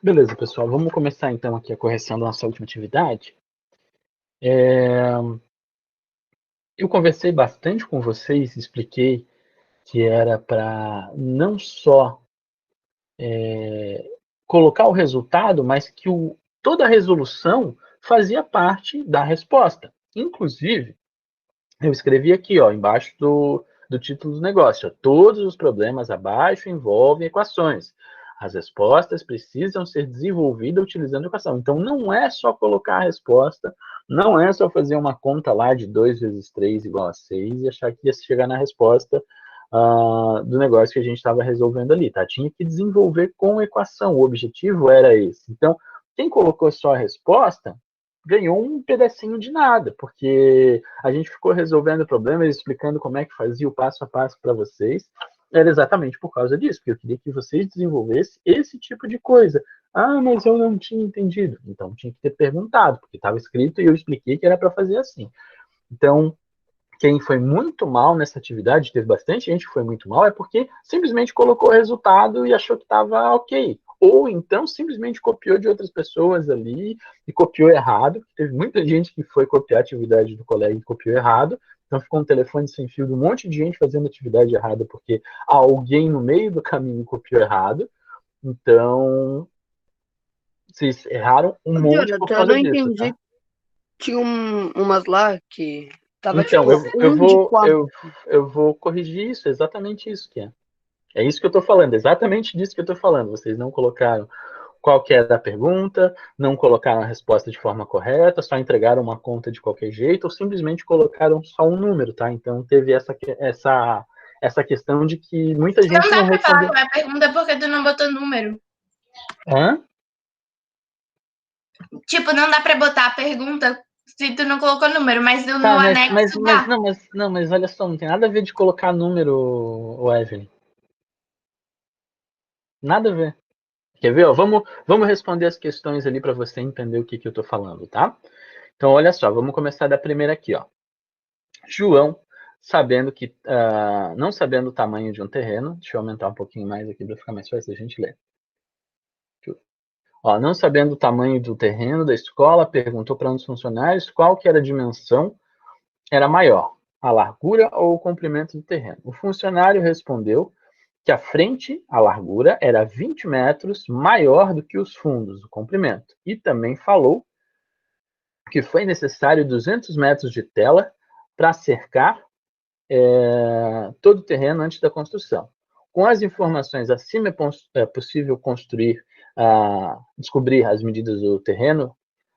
Beleza, pessoal. Vamos começar então aqui a correção da nossa última atividade. Eu conversei bastante com vocês, expliquei que era para não só colocar o resultado, mas que toda a resolução fazia parte da resposta. Inclusive, eu escrevi aqui, ó, embaixo do título do negócio, ó, todos os problemas abaixo envolvem equações. As respostas precisam ser desenvolvidas utilizando equação. Então, não é só colocar a resposta, não é só fazer uma conta lá de 2 vezes 3 igual a 6 e achar que ia chegar na resposta do negócio que a gente estava resolvendo ali, tá? Tinha que desenvolver com equação, o objetivo era esse. Então, quem colocou só a resposta, ganhou um pedacinho de nada, porque a gente ficou resolvendo problemas, explicando como é que fazia o passo a passo para vocês, era exatamente por causa disso, porque eu queria que vocês desenvolvessem esse tipo de coisa. Ah, mas eu não tinha entendido. Então, tinha que ter perguntado, porque estava escrito e eu expliquei que era para fazer assim. Então, quem foi muito mal nessa atividade, teve bastante gente que foi muito mal, é porque simplesmente colocou o resultado e achou que estava ok. Ou então simplesmente copiou de outras pessoas ali e copiou errado. Teve muita gente que foi copiar a atividade do colega e copiou errado. Então ficou um telefone sem fio de um monte de gente fazendo atividade errada porque alguém no meio do caminho copiou errado. Então, vocês erraram um monte por Jonathan, eu causa não disso, tá? entendi. Tinha umas lá que tava Então, tipo eu 1 de 4. eu vou corrigir isso, exatamente isso que é. É isso que eu estou falando, exatamente disso que eu estou falando. Vocês não colocaram qual que era a pergunta, não colocaram a resposta de forma correta, só entregaram uma conta de qualquer jeito, ou simplesmente colocaram só um número, tá? Então teve essa questão de que muita Não gente dá não pra falar respondeu. qual é a pergunta porque tu não botou número. Hã? Tipo, não dá pra botar a pergunta se tu não colocou número, mas no Tá, anexo dá. mas olha só, não tem nada a ver de colocar número, o Evelyn. Nada a ver. Quer ver? Ó, vamos responder as questões ali para você entender o que, que eu estou falando, tá? Então, olha só, vamos começar da primeira aqui, ó. João, não sabendo o tamanho de um terreno, deixa eu aumentar um pouquinho mais aqui para ficar mais fácil a gente ler. Ó, não sabendo o tamanho do terreno da escola, perguntou para um dos funcionários qual que era a dimensão era maior, a largura ou o comprimento do terreno. O funcionário respondeu que a frente, a largura, era 20 metros maior do que os fundos, o comprimento. E também falou que foi necessário 200 metros de tela para cercar todo o terreno antes da construção. Com as informações acima, é possível descobrir as medidas do terreno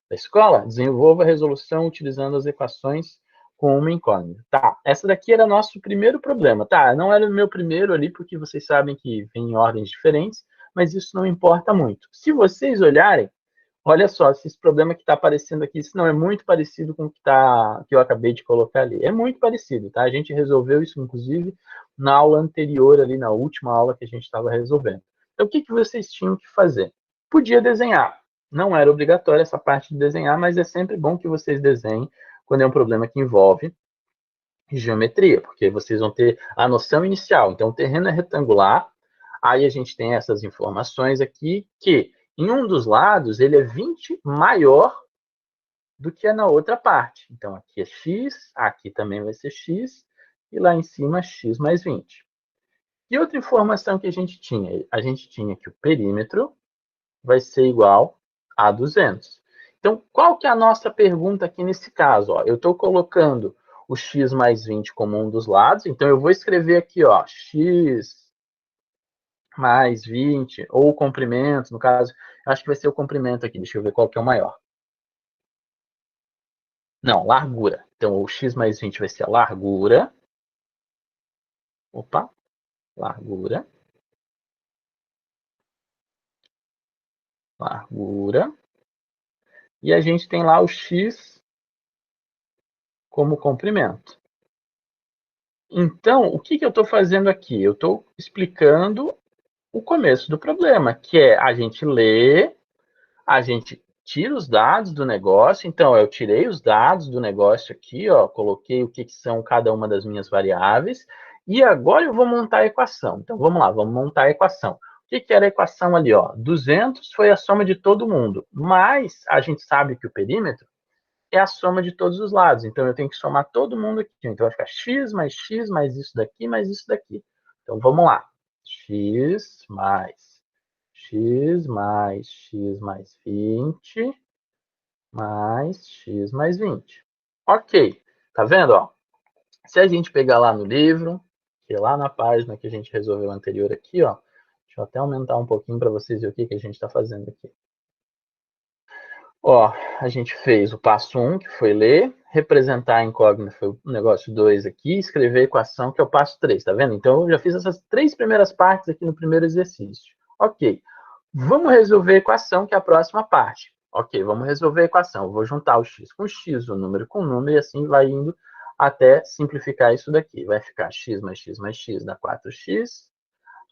da escola, desenvolva a resolução utilizando as equações com uma incógnita. Tá, essa daqui era nosso primeiro problema. Tá, não era o meu primeiro ali, porque vocês sabem que vem em ordens diferentes, mas isso não importa muito. Se vocês olharem, olha só, se esse problema que está aparecendo aqui, isso não é muito parecido com o que eu acabei de colocar ali. É muito parecido, tá? A gente resolveu isso, inclusive, na aula anterior, ali na última aula que a gente estava resolvendo. Então, o que, que vocês tinham que fazer? Podia desenhar. Não era obrigatório essa parte de desenhar, mas é sempre bom que vocês desenhem quando é um problema que envolve geometria, porque vocês vão ter a noção inicial. Então, o terreno é retangular, aí a gente tem essas informações aqui, que em um dos lados ele é 20 maior do que é na outra parte. Então, aqui é x, aqui também vai ser x, e lá em cima x mais 20. E outra informação que a gente tinha? A gente tinha que o perímetro vai ser igual a 200. Então, qual que é a nossa pergunta aqui nesse caso? Ó, eu estou colocando o x mais 20 como um dos lados, então eu vou escrever aqui, ó, x mais 20, ou o comprimento, no caso, acho que vai ser o comprimento aqui, deixa eu ver qual que é o maior. Não, largura. Então, o x mais 20 vai ser a largura. Opa, largura. Largura. E a gente tem lá o x como comprimento. Então, o que, que eu estou fazendo aqui? Eu estou explicando o começo do problema, que é a gente lê, a gente tira os dados do negócio. Então, eu tirei os dados do negócio aqui, ó, coloquei o que, que são cada uma das minhas variáveis, e agora eu vou montar a equação. Então, vamos lá, vamos montar a equação. que era a equação ali? Ó? 200 foi a soma de todo mundo, mas a gente sabe que o perímetro é a soma de todos os lados. Então, eu tenho que somar todo mundo aqui. Então, vai ficar x, mais isso daqui, mais isso daqui. Então, vamos lá. X mais 20 mais x mais 20. Ok. Tá vendo? Ó? Se a gente pegar lá no livro, que é lá na página que a gente resolveu anterior aqui, ó. Deixa eu até aumentar um pouquinho para vocês verem o que a gente está fazendo aqui. Ó, a gente fez o passo 1, que foi ler, representar a incógnita foi o negócio 2 aqui, escrever a equação, que é o passo 3, tá vendo? Então, eu já fiz essas 3 primeiras partes aqui no primeiro exercício. Ok, vamos resolver a equação, que é a próxima parte. Ok, vamos resolver a equação. Eu vou juntar o x com x, o número com o número, e assim vai indo até simplificar isso daqui. Vai ficar x mais x mais x dá 4x,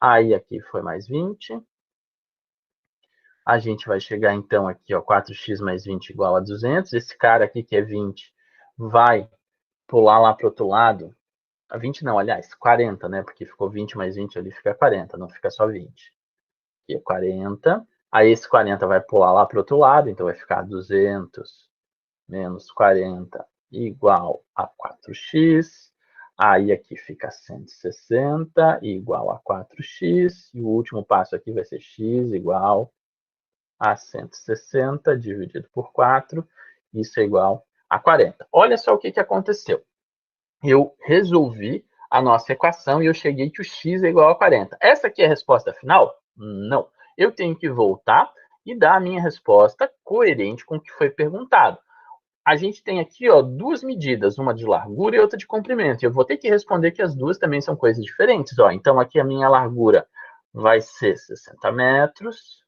aí aqui foi mais 20. A gente vai chegar, então, aqui, ó, 4x mais 20 igual a 200. Esse cara aqui, que é 20, vai pular lá para o outro lado. A 20 não, aliás, 40, né? Porque ficou 20 mais 20 ali, fica 40, não fica só 20. Aqui é 40. Aí esse 40 vai pular lá para o outro lado, então vai ficar 200 menos 40 igual a 4x. Aí aqui fica 160 igual a 4x. E o último passo aqui vai ser x igual a 160 dividido por 4, isso é igual a 40. Olha só o que aconteceu. Eu resolvi a nossa equação e eu cheguei que o x é igual a 40. Essa aqui é a resposta final? Não. Eu tenho que voltar e dar a minha resposta coerente com o que foi perguntado. A gente tem aqui, ó, 2 medidas, uma de largura e outra de comprimento. Eu vou ter que responder que as duas também são coisas diferentes. Ó. Então, aqui a minha largura vai ser 60 metros,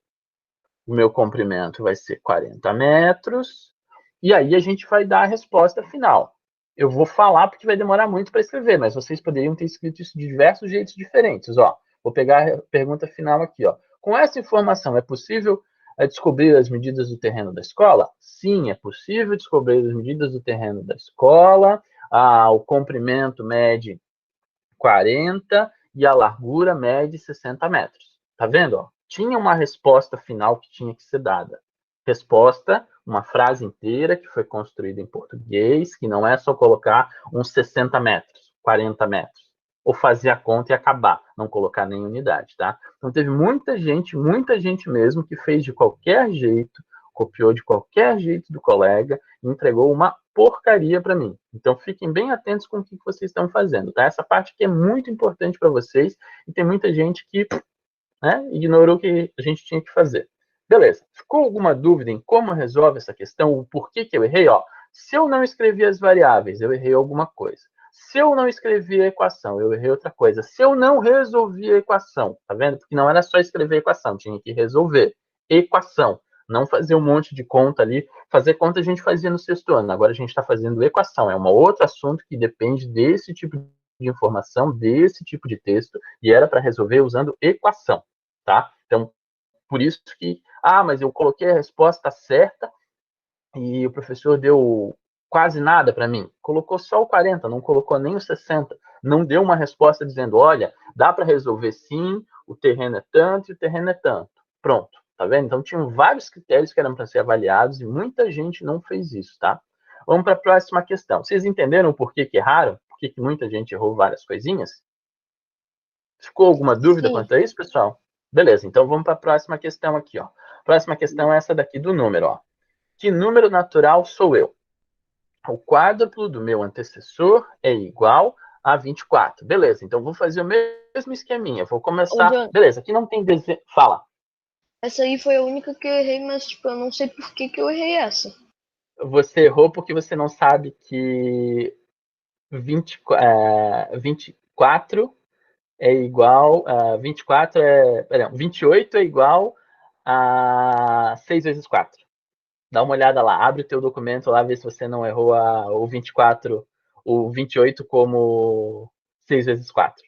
o meu comprimento vai ser 40 metros, e aí a gente vai dar a resposta final. Eu vou falar porque vai demorar muito para escrever, mas vocês poderiam ter escrito isso de diversos jeitos diferentes. Ó, vou pegar a pergunta final aqui. Ó. Com essa informação, é possível descobrir as medidas do terreno da escola? Sim, é possível descobrir as medidas do terreno da escola. O comprimento mede 40 e a largura mede 60 metros. Tá vendo? Ó? Tinha uma resposta final que tinha que ser dada. Resposta, uma frase inteira que foi construída em português, que não é só colocar uns 60 metros, 40 metros, ou fazer a conta e acabar, não colocar nem unidade, tá? Então teve muita gente mesmo, que fez de qualquer jeito, copiou de qualquer jeito do colega e entregou uma porcaria para mim. Então fiquem bem atentos com o que vocês estão fazendo, tá? Essa parte aqui é muito importante para vocês e tem muita gente que ignorou o que a gente tinha que fazer. Beleza. Ficou alguma dúvida em como resolve essa questão? O porquê que eu errei? Ó, se eu não escrevi as variáveis, eu errei alguma coisa. Se eu não escrevi a equação, eu errei outra coisa. Se eu não resolvi a equação, tá vendo? Porque não era só escrever a equação, tinha que resolver. Equação. Não fazer um monte de conta ali. Fazer conta a gente fazia no sexto ano. Agora a gente está fazendo equação. É um outro assunto que depende desse tipo de informação, desse tipo de texto, e era para resolver usando equação, tá? Então, por isso que, mas eu coloquei a resposta certa e o professor deu quase nada para mim. Colocou só o 40, não colocou nem o 60. Não deu uma resposta dizendo, olha, dá para resolver sim, o terreno é tanto e o terreno é tanto. Pronto, tá vendo? Então, tinham vários critérios que eram para ser avaliados e muita gente não fez isso, tá? Vamos para a próxima questão. Vocês entenderam por que erraram? Por que muita gente errou várias coisinhas? Ficou alguma dúvida Sim. quanto a isso, pessoal? Beleza, então vamos para a próxima questão aqui, ó. Próxima questão é essa daqui do número, ó. Que número natural sou eu? O quádruplo do meu antecessor é igual a 24. Beleza, então vou fazer o mesmo esqueminha. Vou começar... Beleza, aqui não tem desenho... Fala. Essa aí foi a única que eu errei, mas tipo, eu não sei por que eu errei essa. Você errou porque você não sabe que 24 é igual a 24 perdão, 28 é igual a 6 vezes 4. Dá uma olhada lá, abre o teu documento lá, vê se você não errou o 24, o 28 como 6 vezes 4.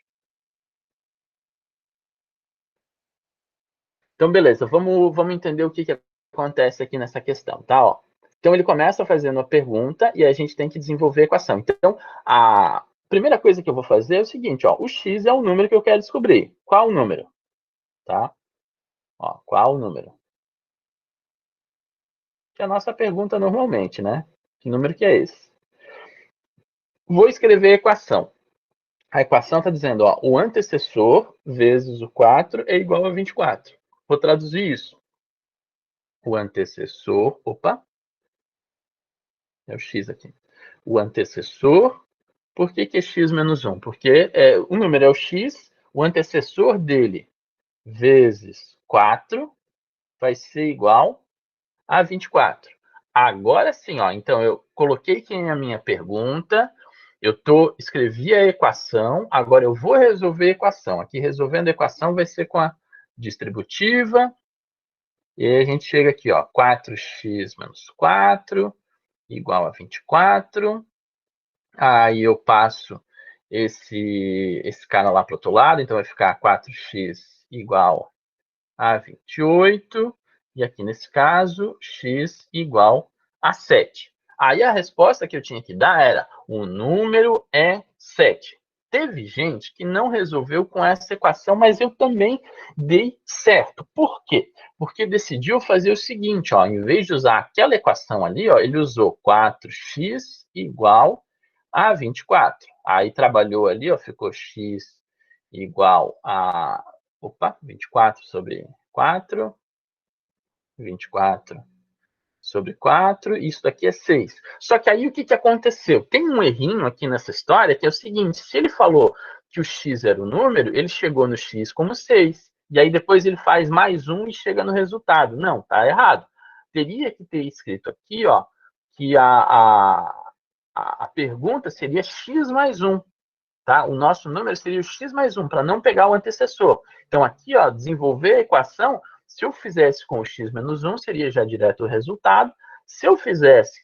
Então, beleza, vamos entender o que acontece aqui nessa questão, tá? Ó, então, ele começa fazendo a pergunta e a gente tem que desenvolver a equação. Então, a primeira coisa que eu vou fazer é o seguinte, ó, o x é o número que eu quero descobrir. Qual o número? Tá? Ó, qual o número? Que é a nossa pergunta normalmente, né? Que número que é esse? Vou escrever a equação. A equação está dizendo, ó, o antecessor vezes o 4 é igual a 24. Vou traduzir isso. O antecessor, opa, é o x aqui. O antecessor, por que é x menos 1? Porque o número é o x, o antecessor dele vezes 4 vai ser igual a 24. Agora sim, ó, então eu coloquei aqui a minha pergunta, escrevi a equação, agora eu vou resolver a equação. Aqui, resolvendo a equação, vai ser com a distributiva, e aí a gente chega aqui, ó, 4x menos 4 igual a 24. Aí eu passo esse cara lá para o outro lado, então vai ficar 4x igual a 28. E aqui nesse caso, x igual a 7. Aí a resposta que eu tinha que dar era, o número é 7. Teve gente que não resolveu com essa equação, mas eu também dei certo. Por quê? Porque decidiu fazer o seguinte, ó, em vez de usar aquela equação ali, ó, ele usou 4x igual a 24. Aí trabalhou ali, ó, ficou x igual a 24 sobre 4, 24 sobre 4, isso daqui é 6. Só que aí o que aconteceu? Tem um errinho aqui nessa história que é o seguinte, se ele falou que o x era o número, ele chegou no x como 6, e aí depois ele faz mais um e chega no resultado. Não, tá errado. Teria que ter escrito aqui, ó, que a pergunta seria x mais 1. Tá? O nosso número seria o x mais 1, para não pegar o antecessor. Então, aqui, ó, desenvolver a equação, se eu fizesse com o x menos 1, seria já direto o resultado. Se eu fizesse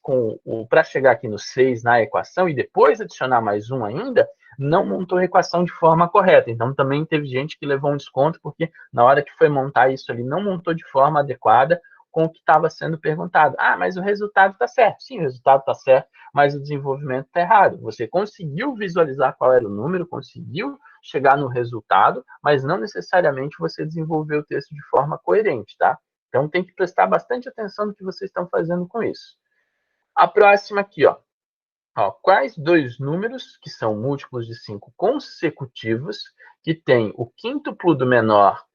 para chegar aqui no 6 na equação e depois adicionar mais 1 ainda, não montou a equação de forma correta. Então, também teve gente que levou um desconto, porque na hora que foi montar isso ali, não montou de forma adequada com o que estava sendo perguntado. Ah, mas o resultado está certo. Sim, o resultado está certo, mas o desenvolvimento está errado. Você conseguiu visualizar qual era o número, conseguiu chegar no resultado, mas não necessariamente você desenvolveu o texto de forma coerente, tá? Então tem que prestar bastante atenção no que vocês estão fazendo com isso. A próxima aqui, ó. Quais dois números, que são múltiplos de 5 consecutivos, que tem o quíntuplo do menor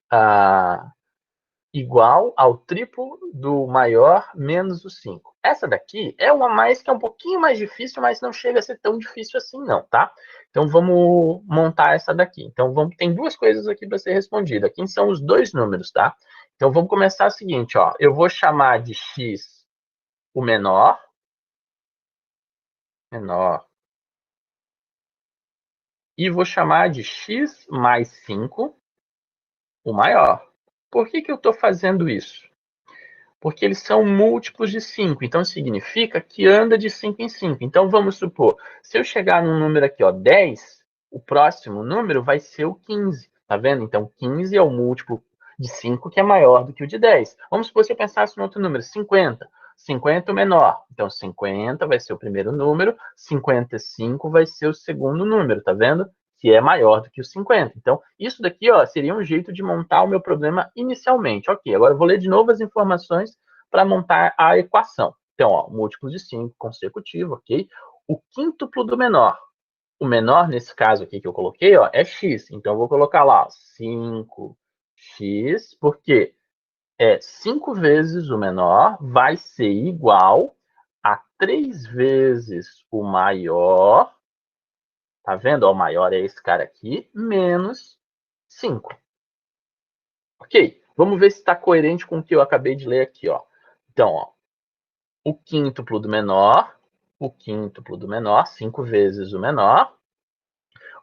igual ao triplo do maior menos o 5. Essa daqui é uma mais que é um pouquinho mais difícil, mas não chega a ser tão difícil assim não, tá? Então vamos montar essa daqui. Então tem duas coisas aqui para ser respondida. Aqui são os dois números, tá? Então vamos começar o seguinte, ó. Eu vou chamar de x o menor, e vou chamar de x mais 5 o maior. Por que eu estou fazendo isso? Porque eles são múltiplos de 5. Então, significa que anda de 5 em 5. Então, vamos supor, se eu chegar num número aqui, ó, 10, o próximo número vai ser o 15. Tá vendo? Então, 15 é o múltiplo de 5 que é maior do que o de 10. Vamos supor se eu pensasse no outro número, 50. 50 é o menor. Então, 50 vai ser o primeiro número, 55 vai ser o segundo número, tá vendo? Que é maior do que o 50. Então, isso daqui, ó, seria um jeito de montar o meu problema inicialmente. Ok, agora eu vou ler de novo as informações para montar a equação. Então, ó, múltiplos de 5 consecutivo, ok? O quíntuplo do menor. O menor, nesse caso aqui que eu coloquei, ó, é x. Então, eu vou colocar lá, ó, 5x, porque 5 vezes o menor vai ser igual a 3 vezes o maior. Tá vendo? Ó, o maior é esse cara aqui, menos 5. Ok, vamos ver se está coerente com o que eu acabei de ler aqui. Ó. Então, ó, o quíntuplo do menor, 5 vezes o menor,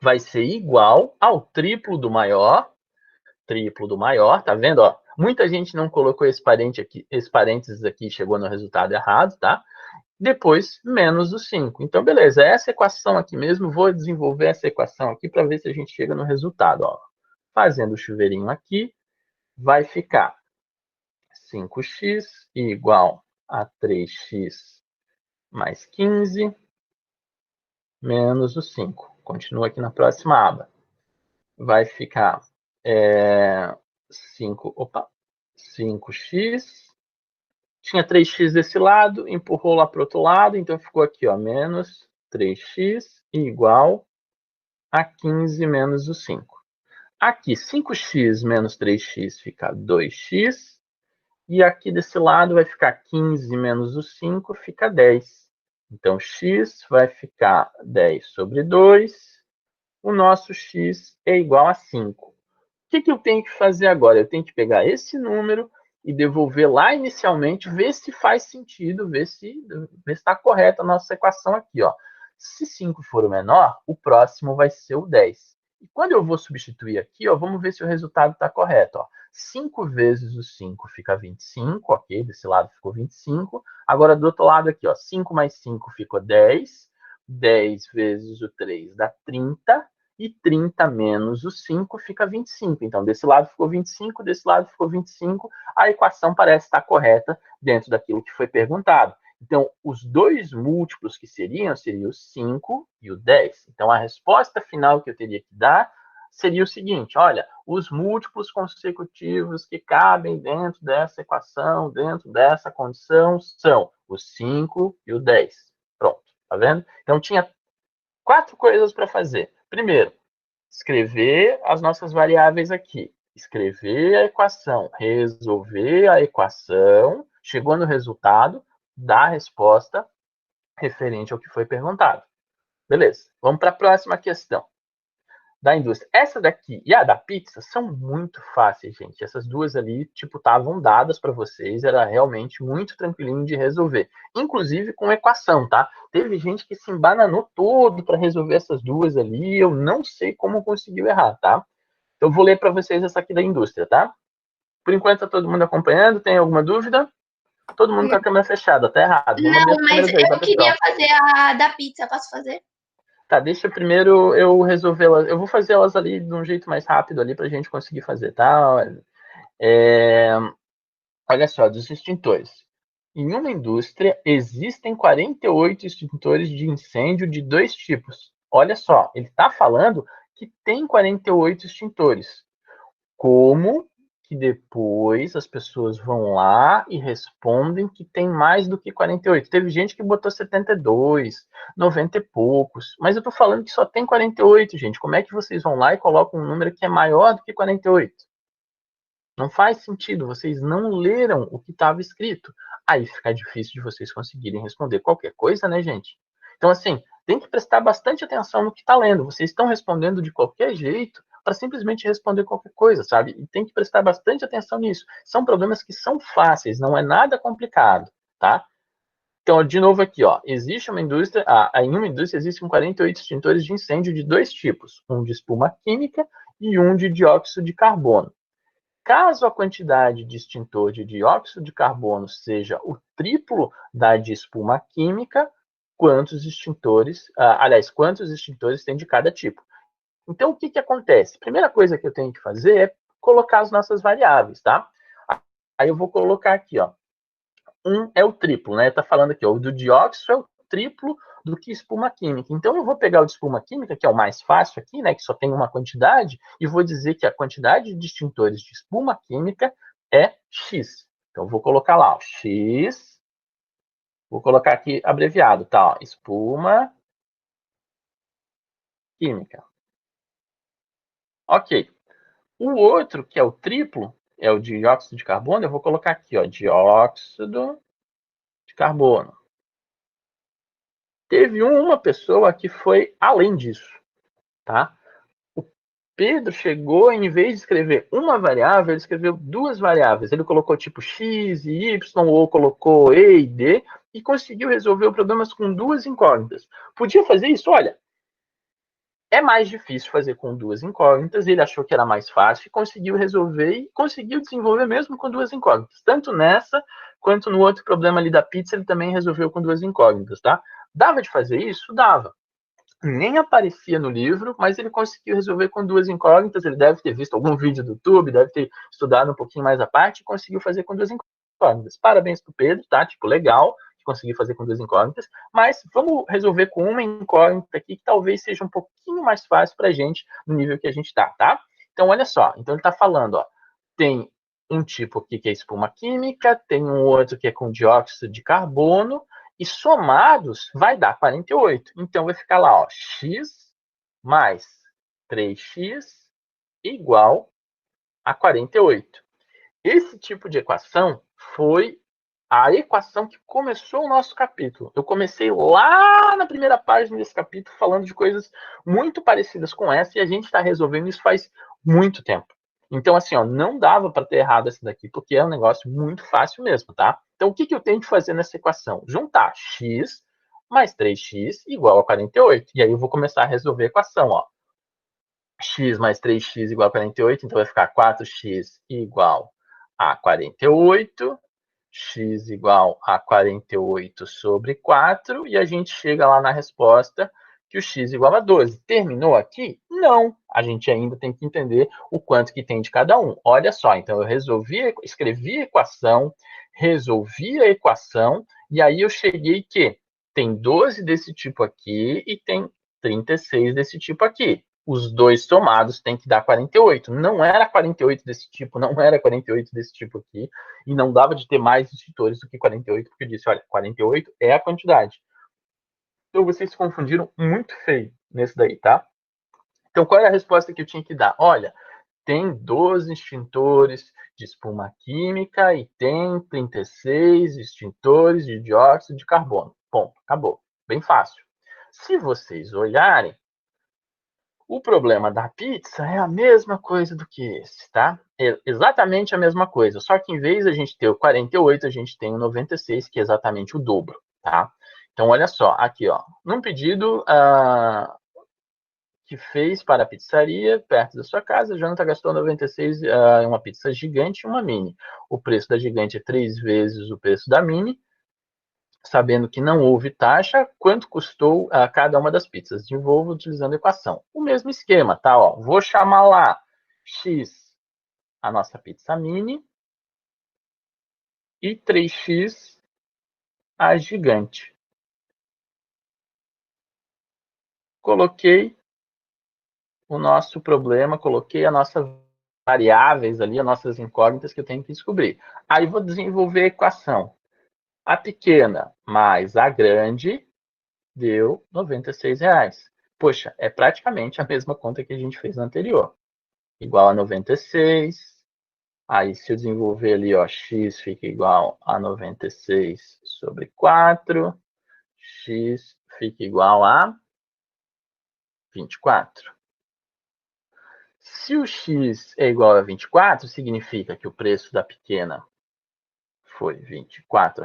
vai ser igual ao triplo do maior, tá vendo? Ó, muita gente não colocou esse parênteses aqui e chegou no resultado errado, tá? Depois, menos o 5. Então, beleza, essa equação aqui mesmo, vou desenvolver essa equação aqui para ver se a gente chega no resultado. Ó. Fazendo o chuveirinho aqui, vai ficar 5x igual a 3x mais 15 menos o 5. Continua aqui na próxima aba. Vai ficar 5 5x. Tinha 3x desse lado, empurrou lá para o outro lado, então ficou aqui, ó, menos 3x igual a 15 menos o 5. Aqui, 5x menos 3x fica 2x. E aqui desse lado vai ficar 15 menos o 5, fica 10. Então, x vai ficar 10 sobre 2. O nosso x é igual a 5. O que eu tenho que fazer agora? Eu tenho que pegar esse número e devolver lá inicialmente, ver se faz sentido, ver se está correta a nossa equação aqui. Ó. Se 5 for o menor, o próximo vai ser o 10. E quando eu vou substituir aqui, ó, vamos ver se o resultado está correto. Ó. 5 vezes o 5 fica 25, ok? Desse lado ficou 25. Agora, do outro lado aqui, ó, 5 mais 5 ficou 10. 10 vezes o 3 dá 30. E 30 menos o 5 fica 25. Então, desse lado ficou 25, desse lado ficou 25. A equação parece estar correta dentro daquilo que foi perguntado. Então, os dois múltiplos que seriam o 5 e o 10. Então, a resposta final que eu teria que dar seria o seguinte, olha, os múltiplos consecutivos que cabem dentro dessa equação, dentro dessa condição, são o 5 e o 10. Pronto, tá vendo? Então, tinha 4 coisas para fazer. Primeiro, escrever as nossas variáveis aqui. Escrever a equação, resolver a equação, chegou no resultado, dá a resposta referente ao que foi perguntado. Beleza, vamos para a próxima questão. Da indústria. Essa daqui e a da pizza são muito fáceis, gente. Essas duas ali, tipo, estavam dadas para vocês. Era realmente muito tranquilinho de resolver. Inclusive com equação, tá? Teve gente que se embananou todo para resolver essas duas ali. Eu não sei como conseguiu errar, tá? Eu vou ler para vocês essa aqui da indústria, tá? Por enquanto, tá todo mundo acompanhando. Tem alguma dúvida? Todo mundo com a câmera fechada, tá errado. Vamos abrir Não, as mas câmeras aí, tá, eu pessoal? queria fazer a da pizza. Posso fazer? Tá, deixa primeiro eu resolvê-las. Eu vou fazer elas ali de um jeito mais rápido ali pra gente conseguir fazer, tá? Olha só, dos extintores. Em uma indústria, existem 48 extintores de incêndio de dois tipos. Olha só, ele está falando que tem 48 extintores. Como que depois as pessoas vão lá e respondem que tem mais do que 48? Teve gente que botou 72, 90 e poucos, mas eu estou falando que só tem 48, gente. Como é que vocês vão lá e colocam um número que é maior do que 48? Não faz sentido, vocês não leram o que estava escrito. Aí fica difícil de vocês conseguirem responder qualquer coisa, né, gente? Então, assim, tem que prestar bastante atenção no que está lendo. Vocês estão respondendo de qualquer jeito para simplesmente responder qualquer coisa, sabe? E tem que prestar bastante atenção nisso. São problemas que são fáceis, não é nada complicado, tá? Então, de novo aqui, ó, existe uma indústria, em uma indústria existem 48 extintores de incêndio de dois tipos, um de espuma química e um de dióxido de carbono. Caso a quantidade de extintor de dióxido de carbono seja o triplo da de espuma química, quantos extintores tem de cada tipo? Então, o que acontece? A primeira coisa que eu tenho que fazer é colocar as nossas variáveis, tá? Aí eu vou colocar aqui, ó. Um é o triplo, né? Tá falando aqui, ó, o do dióxido é o triplo do que espuma química. Então, eu vou pegar o de espuma química, que é o mais fácil aqui, né, que só tem uma quantidade, e vou dizer que a quantidade de extintores de espuma química é X. Então, eu vou colocar lá, ó, X, vou colocar aqui abreviado, tá? Ó, espuma química. Ok. O outro, que é o triplo, é o dióxido de carbono, eu vou colocar aqui, ó, dióxido de carbono. Teve uma pessoa que foi além disso, tá? O Pedro chegou, em vez de escrever uma variável, ele escreveu duas variáveis. Ele colocou tipo x e y, ou colocou e e d, e conseguiu resolver o problema com duas incógnitas. Podia fazer isso? Olha, é mais difícil fazer com duas incógnitas, ele achou que era mais fácil, e conseguiu resolver, e conseguiu desenvolver mesmo com duas incógnitas. Tanto nessa, quanto no outro problema ali da pizza, ele também resolveu com duas incógnitas, tá? Dava de fazer isso? Dava. Nem aparecia no livro, mas ele conseguiu resolver com duas incógnitas. Ele deve ter visto algum vídeo do YouTube, deve ter estudado um pouquinho mais a parte e conseguiu fazer com duas incógnitas. Parabéns pro Pedro, tá? Tipo, legal que conseguiu fazer com duas incógnitas, mas vamos resolver com uma incógnita aqui que talvez seja um pouquinho mais fácil pra gente no nível que a gente tá? Então, olha só. Então, ele tá falando, ó, tem um tipo aqui que é espuma química, tem um outro que é com dióxido de carbono, e somados vai dar 48. Então vai ficar lá, ó, x mais 3x igual a 48. Esse tipo de equação foi a equação que começou o nosso capítulo. Eu comecei lá na primeira página desse capítulo falando de coisas muito parecidas com essa e a gente está resolvendo isso faz muito tempo. Então, assim, ó, não dava para ter errado essa daqui, porque é um negócio muito fácil mesmo, tá? Então, o que eu tenho que fazer nessa equação? Juntar x mais 3x igual a 48. E aí eu vou começar a resolver a equação, ó. X mais 3x igual a 48, então vai ficar 4x igual a 48, x igual a 48 sobre 4, e a gente chega lá na resposta que o x igual a 12. Terminou aqui? Não. A gente ainda tem que entender o quanto que tem de cada um. Olha só, então eu escrevi a equação, resolvi a equação, e aí eu cheguei que tem 12 desse tipo aqui e tem 36 desse tipo aqui. Os dois somados tem que dar 48. Não era 48 desse tipo, não era 48 desse tipo aqui, e não dava de ter mais extintores do que 48, porque eu disse, olha, 48 é a quantidade. Então vocês se confundiram muito feio nesse daí, tá? Então qual era a resposta que eu tinha que dar? Olha, tem 12 extintores de espuma química e tem 36 extintores de dióxido de carbono. Ponto, acabou. Bem fácil. Se vocês olharem, o problema da pizza é a mesma coisa do que esse, tá? É exatamente a mesma coisa, só que em vez de a gente ter o 48, a gente tem o 96, que é exatamente o dobro, tá? Então, olha só, aqui, ó, num pedido que fez para a pizzaria perto da sua casa, a Jonathan gastou 96 em uma pizza gigante e uma mini. O preço da gigante é 3 vezes o preço da mini. Sabendo que não houve taxa, quanto custou a cada uma das pizzas? Desenvolvo utilizando a equação. O mesmo esquema, tá? Ó, vou chamar lá x, a nossa pizza mini, e 3x, a gigante. Coloquei o nosso problema, coloquei as nossas variáveis ali, as nossas incógnitas que eu tenho que descobrir. Aí vou desenvolver a equação. A pequena mais a grande deu R$ 96. Poxa, é praticamente a mesma conta que a gente fez na anterior. Igual a 96. Aí, se eu desenvolver ali, ó, x fica igual a 96 sobre 4. X fica igual a 24. Se o x é igual a 24, significa que o preço da pequena foi R$ 24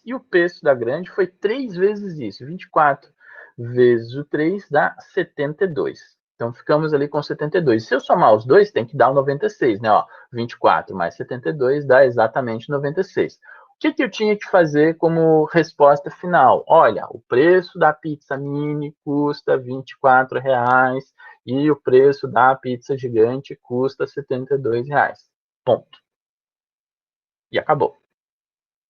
e o preço da grande foi 3 vezes isso. 24 vezes o 3 dá 72. Então, ficamos ali com 72. Se eu somar os dois, tem que dar o 96, né? Ó, 24 mais 72 dá exatamente 96. O que eu tinha que fazer como resposta final? Olha, o preço da pizza mini custa R$ 24 e o preço da pizza gigante custa R$ 72. Ponto. E acabou.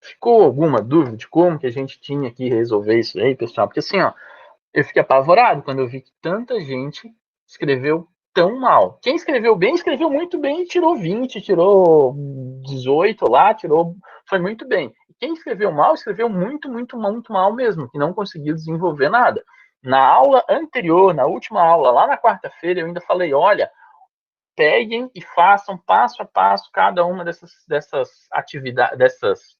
Ficou alguma dúvida de como que a gente tinha que resolver isso aí, pessoal? Porque assim, ó, eu fiquei apavorado quando eu vi que tanta gente escreveu tão mal. Quem escreveu bem, escreveu muito bem e tirou 20, tirou 18 lá, foi muito bem. Quem escreveu mal, escreveu muito, muito, muito mal mesmo, que não conseguiu desenvolver nada. Na aula anterior, na última aula, lá na quarta-feira, eu ainda falei, olha, peguem e façam passo a passo cada uma dessas atividades,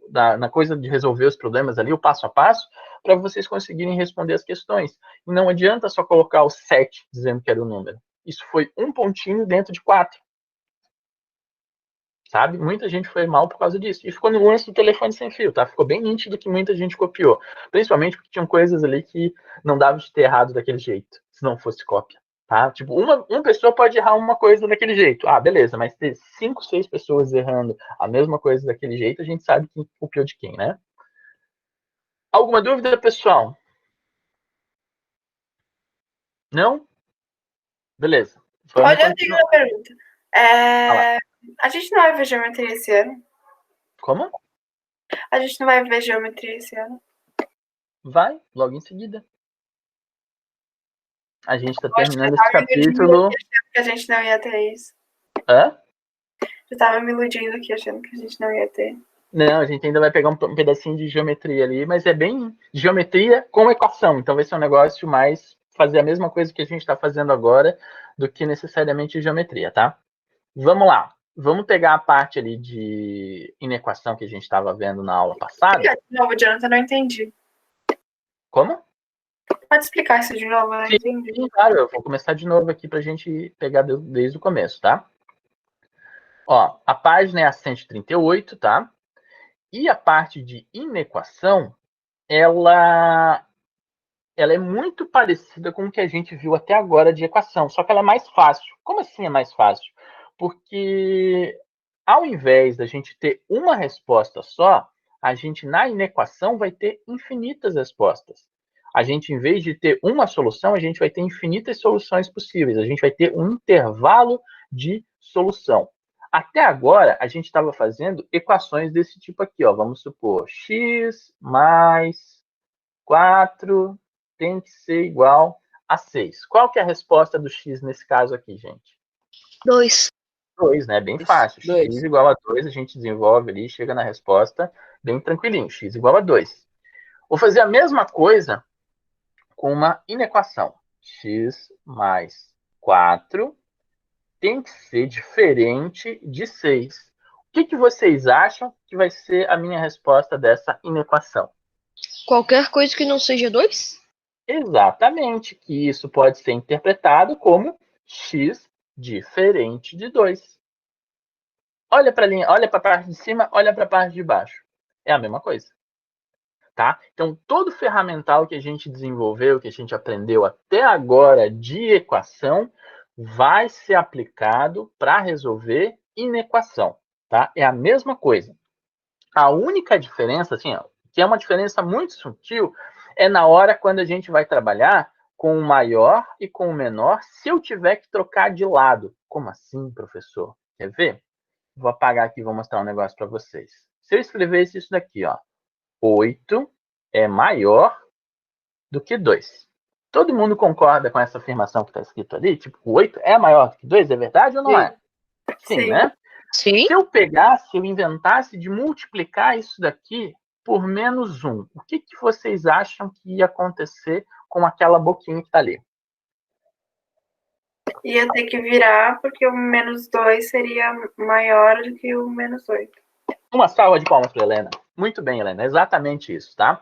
na coisa de resolver os problemas ali, o passo a passo, para vocês conseguirem responder as questões. E não adianta só colocar o 7 dizendo que era o número. Isso foi um pontinho dentro de 4. Sabe? Muita gente foi mal por causa disso. E ficou no lance do telefone sem fio, tá? Ficou bem nítido que muita gente copiou. Principalmente porque tinham coisas ali que não dava de ter errado daquele jeito, se não fosse cópia. Tá? Tipo, uma pessoa pode errar uma coisa daquele jeito. Ah, beleza, mas ter 5, 6 pessoas errando a mesma coisa daquele jeito, a gente sabe quem copiou de quem, né? Alguma dúvida, pessoal? Não? Beleza. Vamos Olha, eu tenho continuar. uma pergunta. A gente não vai ver geometria esse ano? Como? A gente não vai ver geometria esse ano? Vai, logo em seguida. A gente está Eu acho que terminando eu esse tava capítulo. que a gente não ia ter isso. Hã? Eu tava me iludindo aqui, achando que a gente não ia ter. Não, a gente ainda vai pegar um pedacinho de geometria ali, mas é bem geometria com equação. Então vai ser um negócio mais fazer a mesma coisa que a gente está fazendo agora do que necessariamente geometria, tá? Vamos lá. Vamos pegar a parte ali de inequação que a gente estava vendo na aula passada. De novo, Jonathan, não entendi. Como? Pode explicar isso de novo, eu não entendi. Sim, claro, eu vou começar de novo aqui para a gente pegar desde o começo, tá? Ó, a página é a 138, tá? E a parte de inequação, ela é muito parecida com o que a gente viu até agora de equação, só que ela é mais fácil. Como assim é mais fácil? Porque ao invés da gente ter uma resposta só, a gente na inequação vai ter infinitas respostas. A gente, em vez de ter uma solução, a gente vai ter infinitas soluções possíveis. A gente vai ter um intervalo de solução. Até agora, a gente estava fazendo equações desse tipo aqui, ó. Vamos supor, x mais 4 tem que ser igual a 6. Qual que é a resposta do x nesse caso aqui, gente? 2. 2, né? Bem fácil. X igual a 2, a gente desenvolve ali, chega na resposta bem tranquilinho. X igual a 2. Vou fazer a mesma coisa com uma inequação. X mais 4 tem que ser diferente de 6. O que vocês acham que vai ser a minha resposta dessa inequação? Qualquer coisa que não seja 2? Exatamente, que isso pode ser interpretado como x diferente de 2. Olha para a linha, olha para a parte de cima, olha para a parte de baixo. É a mesma coisa. Tá? Então, todo ferramental que a gente desenvolveu, que a gente aprendeu até agora de equação, vai ser aplicado para resolver inequação. Tá? É a mesma coisa. A única diferença, assim, ó, que é uma diferença muito sutil, é na hora quando a gente vai trabalhar com o maior e com o menor, se eu tiver que trocar de lado. Como assim, professor? Quer ver? Vou apagar aqui e vou mostrar um negócio para vocês. Se eu escrevesse isso daqui, ó, 8 é maior do que 2. Todo mundo concorda com essa afirmação que está escrito ali? Tipo, 8 é maior do que 2? É verdade ou não é? Sim, né? Sim. Se eu inventasse de multiplicar isso daqui por menos 1, o que vocês acham que ia acontecer com aquela boquinha que está ali? Ia ter que virar, porque o menos 2 seria maior do que o menos 8. Uma salva de palmas para Helena. Muito bem, Helena, exatamente isso, tá?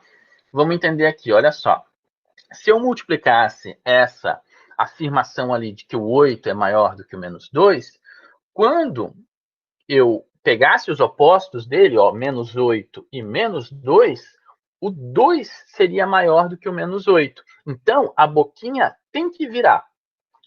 Vamos entender aqui, olha só. Se eu multiplicasse essa afirmação ali de que o 8 é maior do que o menos 2, quando eu pegasse os opostos dele, ó, menos 8 e menos 2, o 2 seria maior do que o menos 8. Então, a boquinha tem que virar.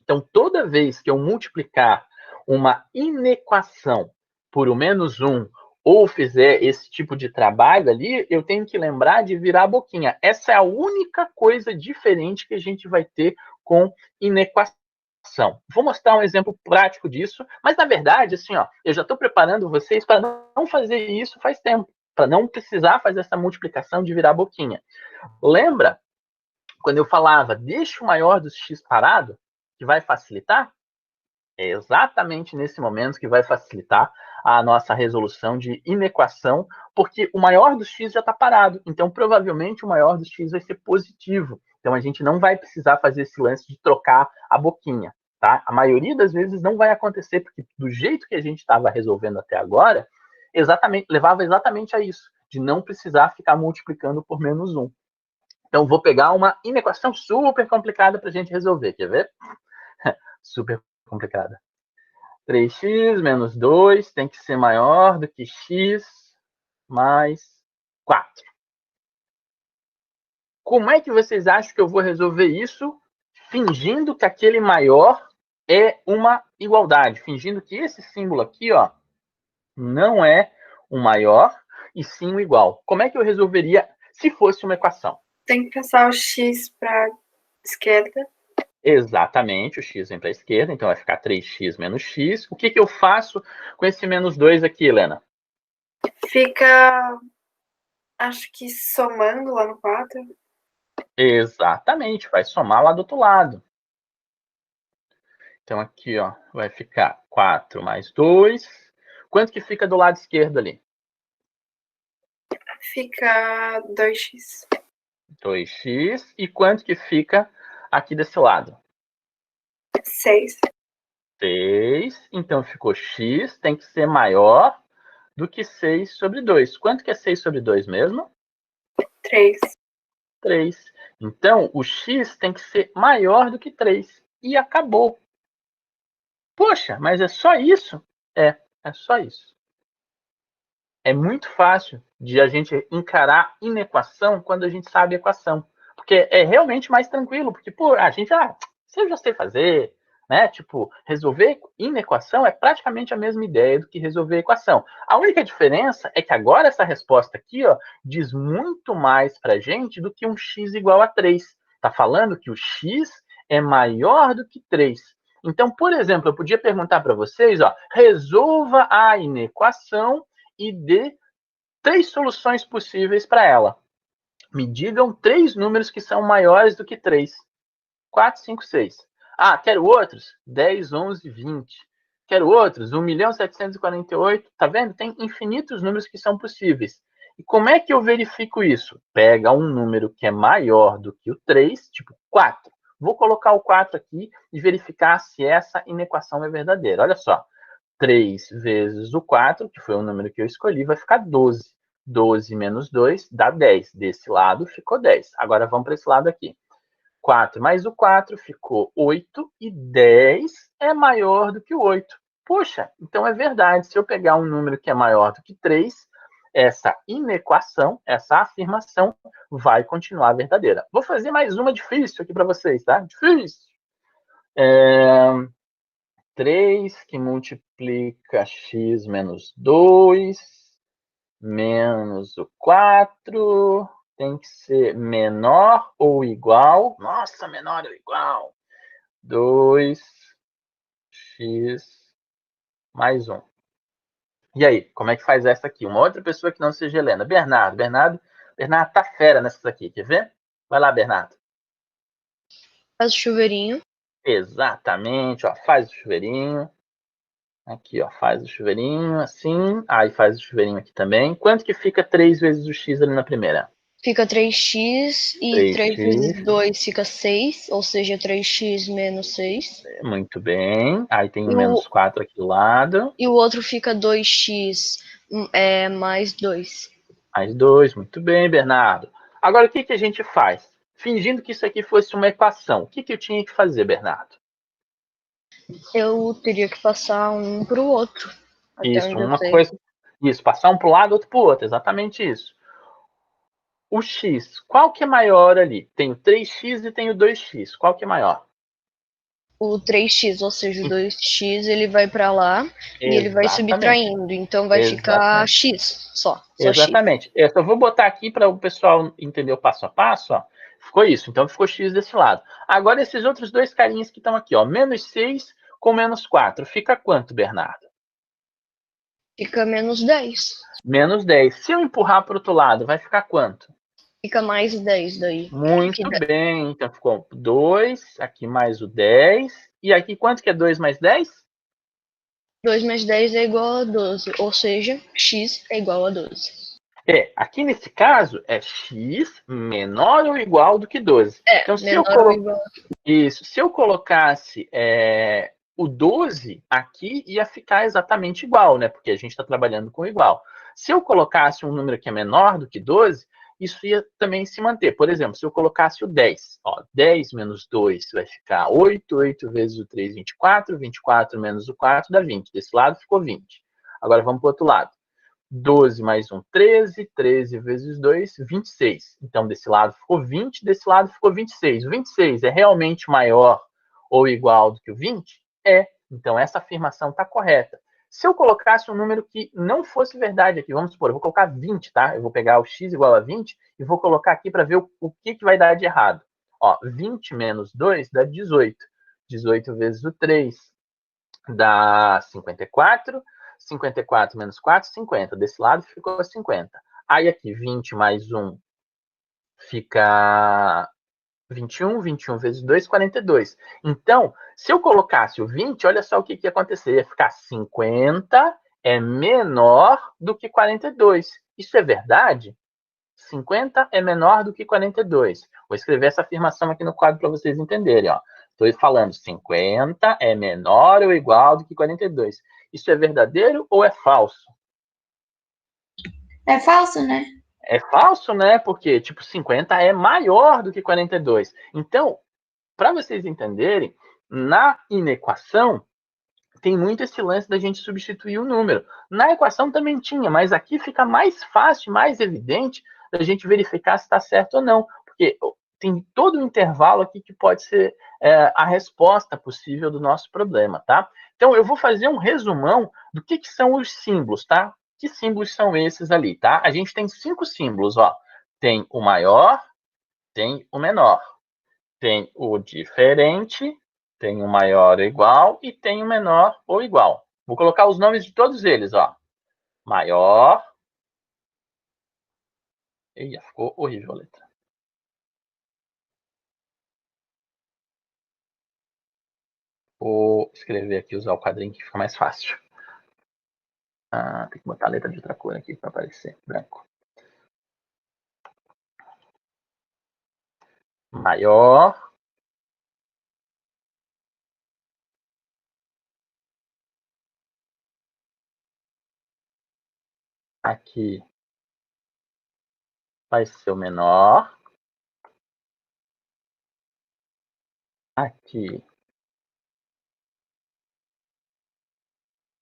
Então, toda vez que eu multiplicar uma inequação por o menos 1 ou fizer esse tipo de trabalho ali, eu tenho que lembrar de virar a boquinha. Essa é a única coisa diferente que a gente vai ter com inequação. Vou mostrar um exemplo prático disso, mas na verdade, assim, ó, eu já estou preparando vocês para não fazer isso faz tempo, para não precisar fazer essa multiplicação de virar a boquinha. Lembra quando eu falava, deixa o maior dos x parado, que vai facilitar? É exatamente nesse momento que vai facilitar a nossa resolução de inequação, porque o maior dos x já está parado, então provavelmente o maior dos x vai ser positivo. Então a gente não vai precisar fazer esse lance de trocar a boquinha, tá? A maioria das vezes não vai acontecer, porque do jeito que a gente estava resolvendo até agora, levava exatamente a isso, de não precisar ficar multiplicando por menos 1. Então vou pegar uma inequação super complicada para a gente resolver, quer ver? Super complicada. 3x menos 2 tem que ser maior do que x mais 4. Como é que vocês acham que eu vou resolver isso fingindo que aquele maior é uma igualdade? Fingindo que esse símbolo aqui, ó, não é o maior e sim o igual. Como é que eu resolveria se fosse uma equação? Tem que passar o x para esquerda. Exatamente, o x vem para a esquerda, então vai ficar 3x menos x. O que eu faço com esse menos 2 aqui, Helena? Fica, acho que somando lá no 4. Exatamente, vai somar lá do outro lado. Então aqui, ó, vai ficar 4 mais 2. Quanto que fica do lado esquerdo ali? Fica 2x. 2x. E quanto que fica aqui desse lado? 6. 6. Então ficou x, tem que ser maior do que 6 sobre 2. Quanto que é 6 sobre 2 mesmo? 3. 3. Então, o x tem que ser maior do que 3. E acabou. Poxa, mas é só isso? É só isso. É muito fácil de a gente encarar inequação quando a gente sabe equação. Porque é realmente mais tranquilo. Porque, pô, a gente, isso eu já sei fazer, né? Tipo, resolver inequação é praticamente a mesma ideia do que resolver equação. A única diferença é que agora essa resposta aqui, ó, diz muito mais pra gente do que um x igual a 3. Tá falando que o x é maior do que 3. Então, por exemplo, eu podia perguntar para vocês, ó, resolva a inequação e dê 3 soluções possíveis para ela. Me digam 3 números que são maiores do que 3. 4, 5, 6. Quero outros? 10, 11, 20. Quero outros? 1.748.000. Tá vendo? Tem infinitos números que são possíveis. E como é que eu verifico isso? Pega um número que é maior do que o 3, tipo 4. Vou colocar o 4 aqui e verificar se essa inequação é verdadeira. Olha só. 3 vezes o 4, que foi o número que eu escolhi, vai ficar 12. 12 menos 2 dá 10. Desse lado ficou 10. Agora vamos para esse lado aqui. 4 mais o 4 ficou 8 e 10 é maior do que o 8. Puxa, então é verdade. Se eu pegar um número que é maior do que 3, essa inequação, essa afirmação vai continuar verdadeira. Vou fazer mais uma difícil aqui para vocês, tá? Difícil. 3 que multiplica x menos 2 menos o 4 tem que ser menor ou igual. Nossa, menor ou igual. 2x mais 1. E aí, como é que faz essa aqui? Uma outra pessoa que não seja Helena. Bernardo. Bernardo tá fera nessas aqui, quer ver? Vai lá, Bernardo. Faz o chuveirinho. Exatamente, ó, faz o chuveirinho. Aqui, ó, faz o chuveirinho assim. Aí faz o chuveirinho aqui também. Quanto que fica 3 vezes o x ali na primeira? Fica 3x e 3 3x. vezes 2 fica 6, ou seja, 3x menos 6. Muito bem. Aí tem o E menos 4 aqui do lado. E o outro fica 2x mais 2. Mais 2. Muito bem, Bernardo. Agora, o que a gente faz? Fingindo que isso aqui fosse uma equação. O que eu tinha que fazer, Bernardo? Eu teria que passar um para o outro. Isso, uma coisa. Isso, passar um para o lado, outro para o outro. Exatamente isso. O x, qual que é maior ali? Tem o 3x e tem o 2x. Qual que é maior? O 3x, ou seja, o 2x, ele vai para lá e ele vai subtraindo. Então vai ficar x só. Exatamente. X. Eu só vou botar aqui para o pessoal entender o passo a passo. Ó. Ficou isso. Então ficou x desse lado. Agora esses outros dois carinhas que estão aqui. Ó. Menos 6 com menos 4. Fica quanto, Bernardo? Fica menos 10. Menos 10. Se eu empurrar para o outro lado, vai ficar quanto? Fica mais 10 daí. Muito bem. Então ficou 2. Aqui mais o 10. E aqui quanto que é 2 mais 10? 2 mais 10 é igual a 12. Ou seja, x é igual a 12. Aqui nesse caso é x menor ou igual do que 12. Então, se eu colocasse o 12 aqui, ia ficar exatamente igual, né? Porque a gente está trabalhando com igual. Se eu colocasse um número que é menor do que 12, isso ia também se manter. Por exemplo, se eu colocasse o 10, ó, 10 menos 2 vai ficar 8, 8 vezes o 3, 24, 24 menos o 4 dá 20. Desse lado ficou 20. Agora vamos para o outro lado. 12 mais 1, 13. 13 vezes 2, 26. Então, desse lado ficou 20, desse lado ficou 26. O 26 é realmente maior ou igual do que o 20? É. Então, essa afirmação está correta. Se eu colocasse um número que não fosse verdade aqui, vamos supor, eu vou colocar 20, tá? Eu vou pegar o x igual a 20 e vou colocar aqui para ver o que vai dar de errado. Ó, 20 menos 2 dá 18. 18 vezes o 3 dá 54. 54 menos 4, 50. Desse lado ficou 50. Aí aqui, 20 mais 1 fica 21. 21 vezes 2, 42. Então, se eu colocasse o 20, olha só o que ia acontecer. Ia ficar 50 é menor do que 42. Isso é verdade? 50 é menor do que 42. Vou escrever essa afirmação aqui no quadro para vocês entenderem. Estou falando 50 é menor ou igual do que 42. Isso é verdadeiro ou é falso? É falso, né? É falso, né? Porque, tipo, 50 é maior do que 42. Então, para vocês entenderem, na inequação, tem muito esse lance da gente substituir o número. Na equação também tinha, mas aqui fica mais fácil, mais evidente da gente verificar se está certo ou não. Porque tem todo um intervalo aqui que pode ser a resposta possível do nosso problema, tá? Então, eu vou fazer um resumão do que são os símbolos, tá? Que símbolos são esses ali, tá? A gente tem 5 símbolos, ó. Tem o maior, tem o menor, tem o diferente, tem o maior ou igual e tem o menor ou igual. Vou colocar os nomes de todos eles, ó. Maior. Eia, ficou horrível a letra. Vou escrever aqui, usar o quadrinho que fica mais fácil. Tem que botar a letra de outra cor aqui para aparecer branco. Maior. Aqui vai ser o menor. Aqui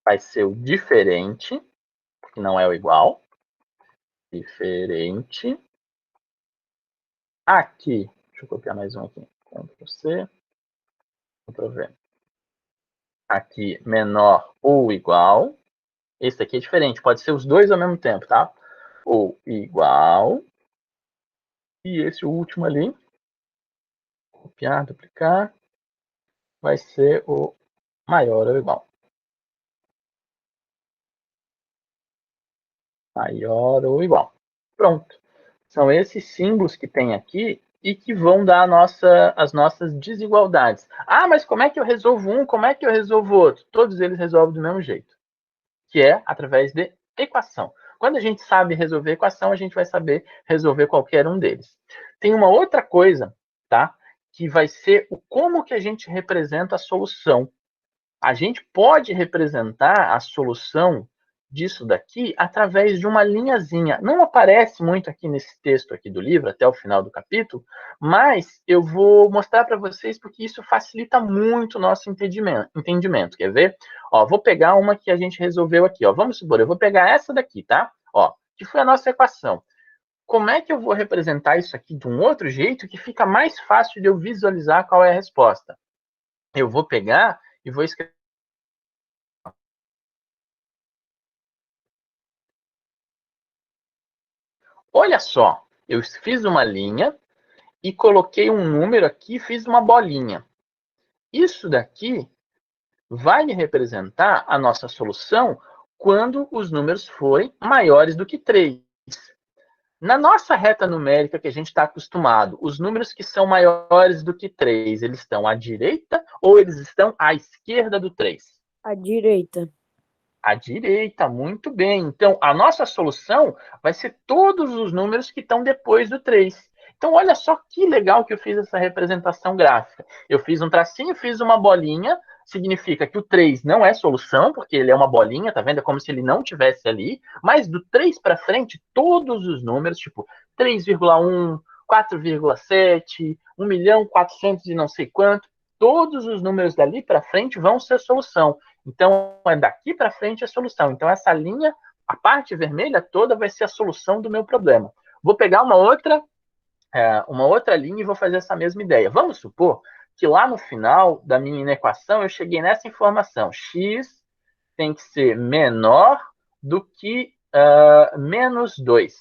vai ser o diferente, que não é o igual. Diferente. Aqui, deixa eu copiar mais um aqui. Ctrl+C, Ctrl+V. Aqui, menor ou igual. Esse aqui é diferente, pode ser os dois ao mesmo tempo, tá? Ou igual. E esse último ali, copiar, duplicar, vai ser o maior ou igual. Maior ou igual. Pronto. São esses símbolos que tem aqui e que vão dar as nossas desigualdades. Mas como é que eu resolvo um? Como é que eu resolvo outro? Todos eles resolvem do mesmo jeito, que é através de equação. Quando a gente sabe resolver equação, a gente vai saber resolver qualquer um deles. Tem uma outra coisa, tá? Que vai ser o como que a gente representa a solução. A gente pode representar a solução disso daqui através de uma linhazinha. Não aparece muito aqui nesse texto aqui do livro, até o final do capítulo, mas eu vou mostrar para vocês porque isso facilita muito o nosso entendimento. Quer ver? Vou pegar uma que a gente resolveu aqui. Vamos supor, eu vou pegar essa daqui, tá? Que foi a nossa equação. Como é que eu vou representar isso aqui de um outro jeito que fica mais fácil de eu visualizar qual é a resposta? Eu vou pegar e vou escrever. Olha só, eu fiz uma linha e coloquei um número aqui, fiz uma bolinha. Isso daqui vai me representar a nossa solução quando os números forem maiores do que 3. Na nossa reta numérica que a gente está acostumado, os números que são maiores do que 3, eles estão à direita ou eles estão à esquerda do 3? À direita. À direita, muito bem. Então, a nossa solução vai ser todos os números que estão depois do 3. Então, olha só que legal que eu fiz essa representação gráfica. Eu fiz um tracinho, fiz uma bolinha, significa que o 3 não é solução, porque ele é uma bolinha, tá vendo? É como se ele não tivesse ali, mas do 3 para frente, todos os números, tipo 3,1, 4,7, 1.400.000 e não sei quanto, todos os números dali para frente vão ser solução. Então, é daqui para frente a solução. Então, essa linha, a parte vermelha toda vai ser a solução do meu problema. Vou pegar uma outra linha e vou fazer essa mesma ideia. Vamos supor que lá no final da minha inequação eu cheguei nessa informação. X tem que ser menor do que menos 2.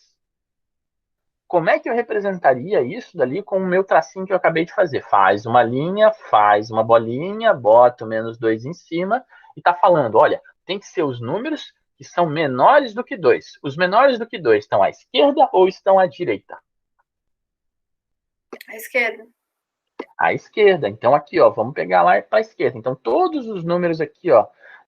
Como é que eu representaria isso dali com o meu tracinho que eu acabei de fazer? Faz uma linha, faz uma bolinha, bota o menos 2 em cima e está falando, olha, tem que ser os números que são menores do que 2. Os menores do que 2 estão à esquerda ou estão à direita? À esquerda. À esquerda. Então, aqui, vamos pegar lá para a esquerda. Então, todos os números aqui,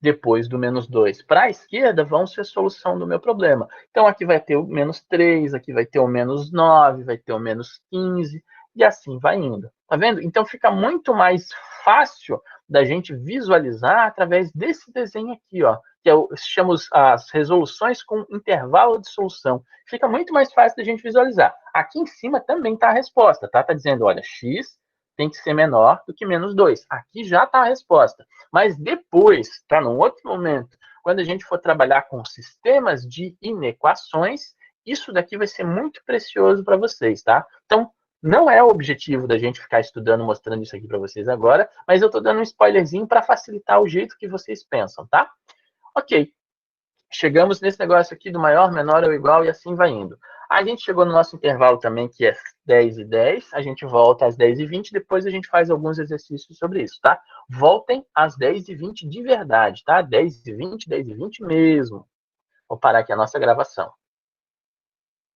depois do menos 2 para a esquerda vão ser solução do meu problema. Então, aqui vai ter o menos 3, aqui vai ter o menos 9, vai ter o menos 15, e assim vai indo. Tá vendo? Então, fica muito mais fácil da gente visualizar através desse desenho aqui, ó, que chamamos as resoluções com intervalo de solução. Fica muito mais fácil da gente visualizar. Aqui em cima também está a resposta, tá? Está dizendo, olha, x tem que ser menor do que menos 2. Aqui já está a resposta. Mas depois, tá, num outro momento, quando a gente for trabalhar com sistemas de inequações, isso daqui vai ser muito precioso para vocês, tá? Então, não é o objetivo da gente ficar estudando, mostrando isso aqui para vocês agora, mas eu estou dando um spoilerzinho para facilitar o jeito que vocês pensam, tá? Ok. Chegamos nesse negócio aqui do maior, menor ou igual e assim vai indo. A gente chegou no nosso intervalo também, que é 10 e 10. A gente volta às 10 e 20. Depois a gente faz alguns exercícios sobre isso, tá? Voltem às 10 e 20 de verdade, tá? 10 e 20, 10 e 20 mesmo. Vou parar aqui a nossa gravação.